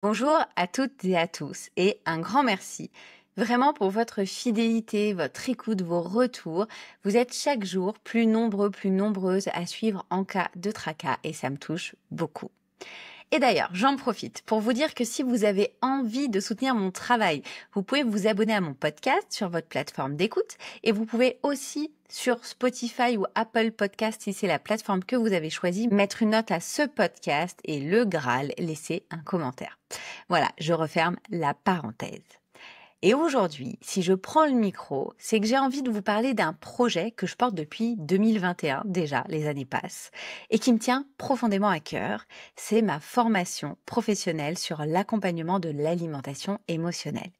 Bonjour à toutes et à tous et un grand merci vraiment pour votre fidélité, votre écoute, vos retours. Vous êtes chaque jour plus nombreux, plus nombreuses à suivre en cas de tracas et ça me touche beaucoup. Et d'ailleurs, j'en profite pour vous dire que si vous avez envie de soutenir mon travail, vous pouvez vous abonner à mon podcast sur votre plateforme d'écoute et vous pouvez aussi sur Spotify ou Apple Podcast, si c'est la plateforme que vous avez choisie, mettre une note à ce podcast et le Graal, laisser un commentaire. Voilà, je referme la parenthèse. Et aujourd'hui, si je prends le micro, c'est que j'ai envie de vous parler d'un projet que je porte depuis 2021, déjà, les années passent, et qui me tient profondément à cœur. C'est ma formation professionnelle sur l'accompagnement de l'alimentation émotionnelle.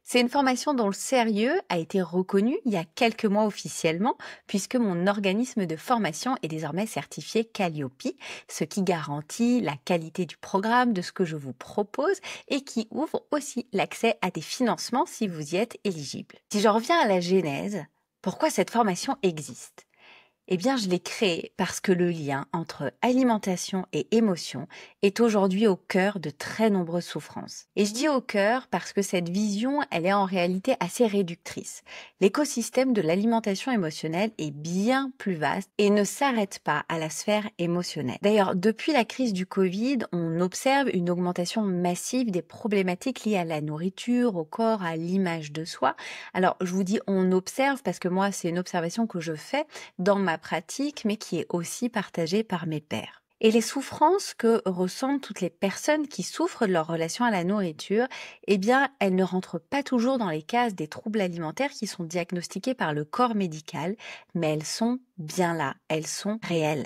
C'est une formation dont le sérieux a été reconnu il y a quelques mois officiellement, puisque mon organisme de formation est désormais certifié Calliope, ce qui garantit la qualité du programme, de ce que je vous propose, et qui ouvre aussi l'accès à des financements si vous y êtes éligible. Si je reviens à la genèse, pourquoi cette formation existe ? Eh bien, je l'ai créé parce que le lien entre alimentation et émotion est aujourd'hui au cœur de très nombreuses souffrances. Et je dis au cœur parce que cette vision, elle est en réalité assez réductrice. L'écosystème de l'alimentation émotionnelle est bien plus vaste et ne s'arrête pas à la sphère émotionnelle. D'ailleurs, depuis la crise du Covid, on observe une augmentation massive des problématiques liées à la nourriture, au corps, à l'image de soi. Alors, je vous dis on observe parce que moi, c'est une observation que je fais dans ma pratique, mais qui est aussi partagée par mes pairs. Et les souffrances que ressentent toutes les personnes qui souffrent de leur relation à la nourriture, eh bien, elles ne rentrent pas toujours dans les cases des troubles alimentaires qui sont diagnostiqués par le corps médical, mais elles sont bien là, elles sont réelles.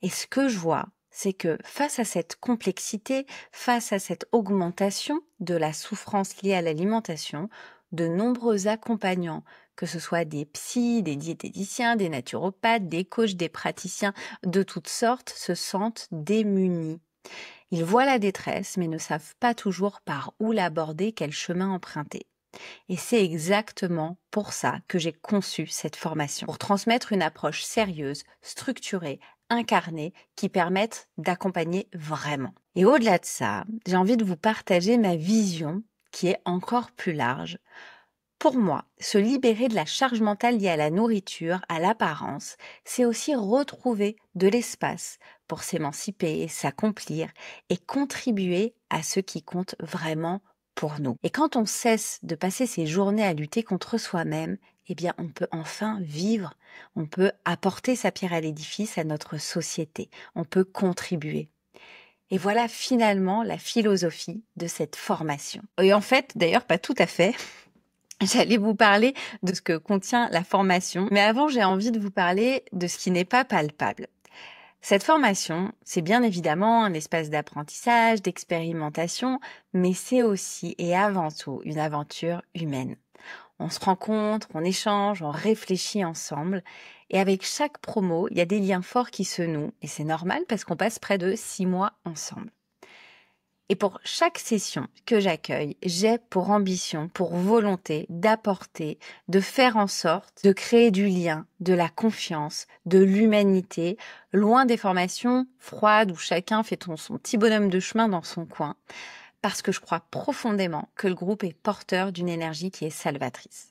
Et ce que je vois, c'est que face à cette complexité, face à cette augmentation de la souffrance liée à l'alimentation, de nombreux accompagnants, que ce soit des psys, des diététiciens, des naturopathes, des coachs, des praticiens de toutes sortes, se sentent démunis. Ils voient la détresse, mais ne savent pas toujours par où l'aborder, quel chemin emprunter. Et c'est exactement pour ça que j'ai conçu cette formation, pour transmettre une approche sérieuse, structurée, incarnée, qui permette d'accompagner vraiment. Et au-delà de ça, j'ai envie de vous partager ma vision qui est encore plus large. Pour moi, se libérer de la charge mentale liée à la nourriture, à l'apparence, c'est aussi retrouver de l'espace pour s'émanciper, s'accomplir et contribuer à ce qui compte vraiment pour nous. Et quand on cesse de passer ses journées à lutter contre soi-même, eh bien, on peut enfin vivre, on peut apporter sa pierre à l'édifice à notre société, on peut contribuer. Et voilà finalement la philosophie de cette formation. Et en fait, d'ailleurs, pas tout à fait. J'allais vous parler de ce que contient la formation, mais avant j'ai envie de vous parler de ce qui n'est pas palpable. Cette formation, c'est bien évidemment un espace d'apprentissage, d'expérimentation, mais c'est aussi et avant tout une aventure humaine. On se rencontre, on échange, on réfléchit ensemble, et avec chaque promo, il y a des liens forts qui se nouent, et c'est normal parce qu'on passe près de 6 mois ensemble. Et pour chaque session que j'accueille, j'ai pour ambition, pour volonté d'apporter, de faire en sorte de créer du lien, de la confiance, de l'humanité, loin des formations froides où chacun fait son petit bonhomme de chemin dans son coin, parce que je crois profondément que le groupe est porteur d'une énergie qui est salvatrice.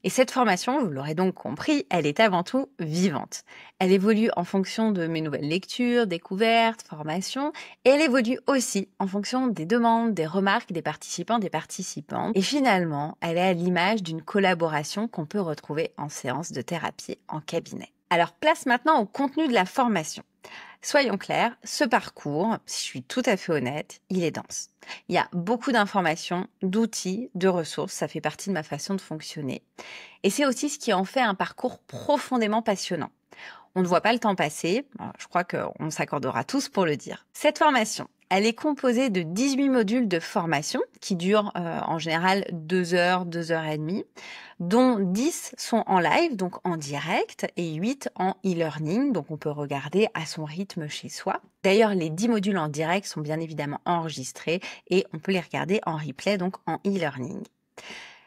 Et cette formation, vous l'aurez donc compris, elle est avant tout vivante. Elle évolue en fonction de mes nouvelles lectures, découvertes, formations, et elle évolue aussi en fonction des demandes, des remarques des participants, des participantes. Et finalement, elle est à l'image d'une collaboration qu'on peut retrouver en séance de thérapie en cabinet. Alors place maintenant au contenu de la formation. Soyons clairs, ce parcours, si je suis tout à fait honnête, il est dense. Il y a beaucoup d'informations, d'outils, de ressources, ça fait partie de ma façon de fonctionner. Et c'est aussi ce qui en fait un parcours profondément passionnant. On ne voit pas le temps passer, je crois qu'on s'accordera tous pour le dire. Cette formation, elle est composée de 18 modules de formation qui durent en général 2 heures, 2 heures et demie, dont 10 sont en live, donc en direct, et 8 en e-learning, donc on peut regarder à son rythme chez soi. D'ailleurs, les 10 modules en direct sont bien évidemment enregistrés et on peut les regarder en replay, donc en e-learning.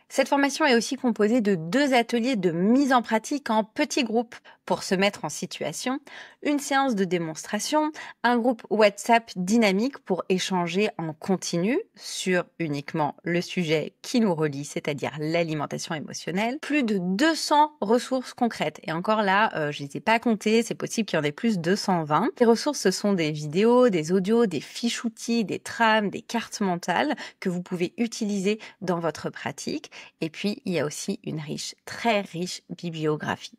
Cette formation est aussi composée de 2 ateliers de mise en pratique en petits groupes pour se mettre en situation, une séance de démonstration, un groupe WhatsApp dynamique pour échanger en continu sur uniquement le sujet qui nous relie, c'est-à-dire l'alimentation émotionnelle, plus de 200 ressources concrètes. Et encore là, je ne les ai pas comptées, c'est possible qu'il y en ait plus, 220. Les ressources, ce sont des vidéos, des audios, des fiches outils, des trames, des cartes mentales que vous pouvez utiliser dans votre pratique. Et puis, il y a aussi une très riche bibliographie.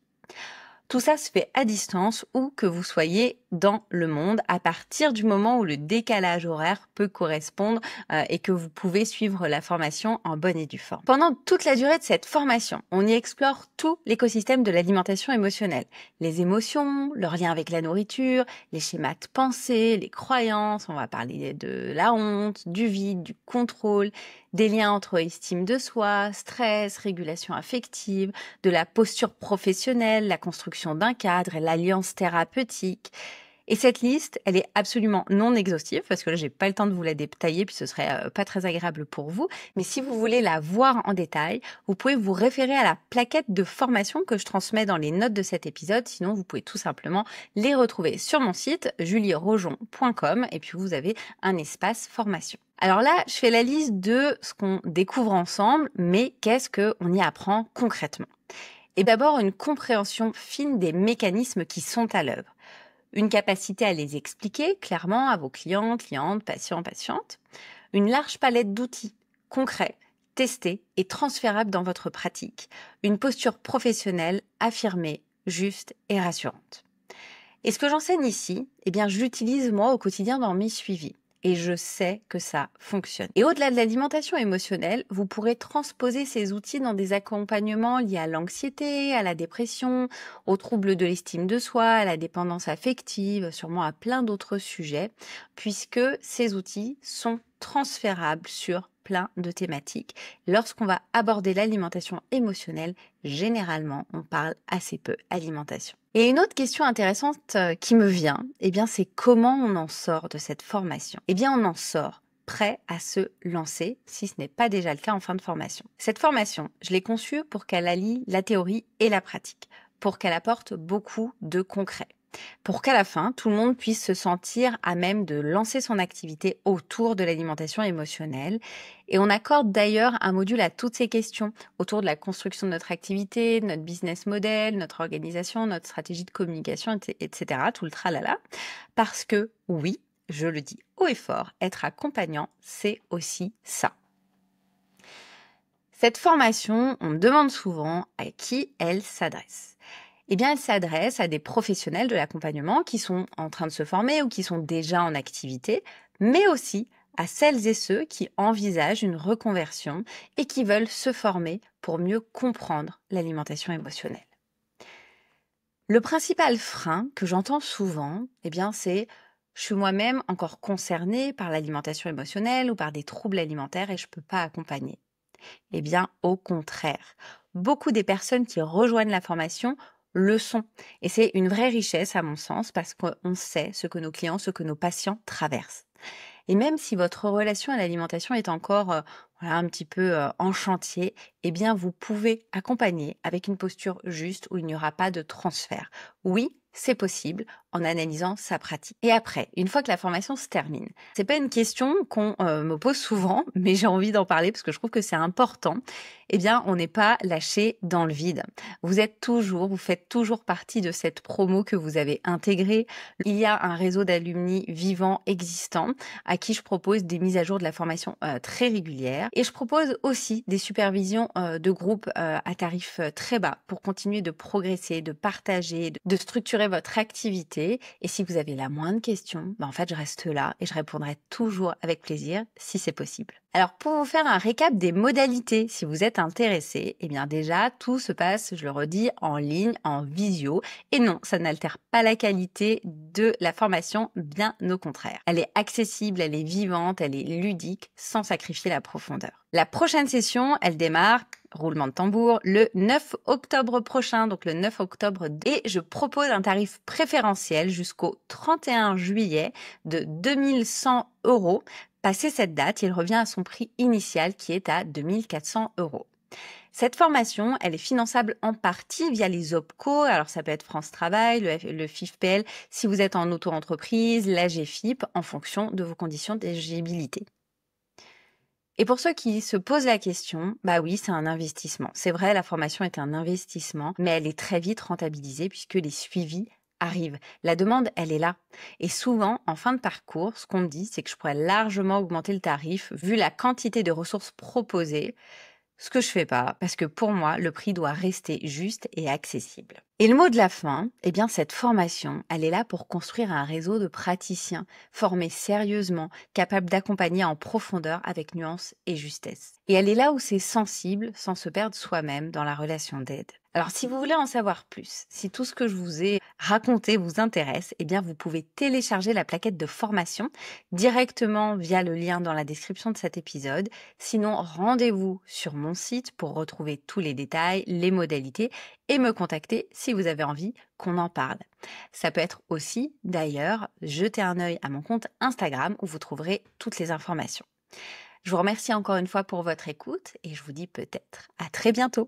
Tout ça se fait à distance où que vous soyez dans le monde à partir du moment où le décalage horaire peut correspondre et que vous pouvez suivre la formation en bonne et due forme. Pendant toute la durée de cette formation, on y explore tout l'écosystème de l'alimentation émotionnelle. Les émotions, leur lien avec la nourriture, les schémas de pensée, les croyances, on va parler de la honte, du vide, du contrôle, des liens entre estime de soi, stress, régulation affective, de la posture professionnelle, la construction d'un cadre et l'alliance thérapeutique. Et cette liste, elle est absolument non exhaustive parce que là, j'ai pas le temps de vous la détailler puis ce serait pas très agréable pour vous. Mais si vous voulez la voir en détail, vous pouvez vous référer à la plaquette de formation que je transmets dans les notes de cet épisode. Sinon, vous pouvez tout simplement les retrouver sur mon site julierojon.com et puis vous avez un espace formation. Alors là, je fais la liste de ce qu'on découvre ensemble, mais qu'est-ce qu'on y apprend concrètement? Et d'abord, une compréhension fine des mécanismes qui sont à l'œuvre. Une capacité à les expliquer clairement à vos clients, clientes, patients, patientes. Une large palette d'outils concrets, testés et transférables dans votre pratique. Une posture professionnelle affirmée, juste et rassurante. Et ce que j'enseigne ici, eh bien, je l'utilise moi au quotidien dans mes suivis. Et je sais que ça fonctionne. Et au-delà de l'alimentation émotionnelle, vous pourrez transposer ces outils dans des accompagnements liés à l'anxiété, à la dépression, aux troubles de l'estime de soi, à la dépendance affective, sûrement à plein d'autres sujets, puisque ces outils sont transférables sur plein de thématiques. Lorsqu'on va aborder l'alimentation émotionnelle, généralement, on parle assez peu alimentation. Et une autre question intéressante qui me vient, eh bien, c'est comment on en sort de cette formation? Eh bien, on en sort prêt à se lancer, si ce n'est pas déjà le cas en fin de formation. Cette formation, je l'ai conçue pour qu'elle allie la théorie et la pratique, pour qu'elle apporte beaucoup de concret, pour qu'à la fin, tout le monde puisse se sentir à même de lancer son activité autour de l'alimentation émotionnelle. Et on accorde d'ailleurs un module à toutes ces questions autour de la construction de notre activité, de notre business model, notre organisation, notre stratégie de communication, etc. Tout le tralala. Parce que oui, je le dis haut et fort, être accompagnant, c'est aussi ça. Cette formation, on me demande souvent à qui elle s'adresse. Eh bien, elle s'adresse à des professionnels de l'accompagnement qui sont en train de se former ou qui sont déjà en activité, mais aussi à celles et ceux qui envisagent une reconversion et qui veulent se former pour mieux comprendre l'alimentation émotionnelle. Le principal frein que j'entends souvent, eh bien, c'est je suis moi-même encore concernée par l'alimentation émotionnelle ou par des troubles alimentaires et je ne peux pas accompagner. Eh bien, au contraire, beaucoup des personnes qui rejoignent la formation le sont. Et c'est une vraie richesse à mon sens parce qu'on sait ce que nos clients, ce que nos patients traversent. Et même si votre relation à l'alimentation est encore un petit peu en chantier, eh bien vous pouvez accompagner avec une posture juste où il n'y aura pas de transfert. Oui, c'est possible en analysant sa pratique. Et après, une fois que la formation se termine, c'est pas une question qu'on me pose souvent, mais j'ai envie d'en parler parce que je trouve que c'est important. Eh bien, on n'est pas lâché dans le vide. Vous faites toujours partie de cette promo que vous avez intégrée. Il y a un réseau d'alumni vivants existants à qui je propose des mises à jour de la formation très régulières. Et je propose aussi des supervisions de groupe à tarif très bas pour continuer de progresser, de partager, de structurer votre activité. Et si vous avez la moindre question, en fait, je reste là et je répondrai toujours avec plaisir si c'est possible. Alors, pour vous faire un récap des modalités, si vous êtes intéressé, eh bien déjà, tout se passe, je le redis, en ligne, en visio. Et non, ça n'altère pas la qualité de la formation, bien au contraire. Elle est accessible, elle est vivante, elle est ludique, sans sacrifier la profondeur. La prochaine session, elle démarre, roulement de tambour, le 9 octobre prochain, donc le 9 octobre. Et je propose un tarif préférentiel jusqu'au 31 juillet de 2100 €. Passé cette date, il revient à son prix initial qui est à 2400 €. Cette formation, elle est finançable en partie via les OPCO, alors ça peut être France Travail, le FIFPL, si vous êtes en auto-entreprise, la GFIP, en fonction de vos conditions d'éligibilité. Et pour ceux qui se posent la question, bah oui, c'est un investissement. C'est vrai, la formation est un investissement, mais elle est très vite rentabilisée puisque les suivis arrivent. La demande, elle est là. Et souvent, en fin de parcours, ce qu'on me dit, c'est que je pourrais largement augmenter le tarif vu la quantité de ressources proposées. Ce que je fais pas, parce que pour moi, le prix doit rester juste et accessible. Et le mot de la fin, eh bien, cette formation, elle est là pour construire un réseau de praticiens formés sérieusement, capables d'accompagner en profondeur avec nuance et justesse. Et elle est là où c'est sensible, sans se perdre soi-même dans la relation d'aide. Alors, si vous voulez en savoir plus, si tout ce que je vous ai raconté vous intéresse, eh bien, vous pouvez télécharger la plaquette de formation directement via le lien dans la description de cet épisode. Sinon, rendez-vous sur mon site pour retrouver tous les détails, les modalités et me contacter si vous avez envie qu'on en parle. Ça peut être aussi, d'ailleurs, jeter un œil à mon compte Instagram où vous trouverez toutes les informations. Je vous remercie encore une fois pour votre écoute et je vous dis peut-être à très bientôt.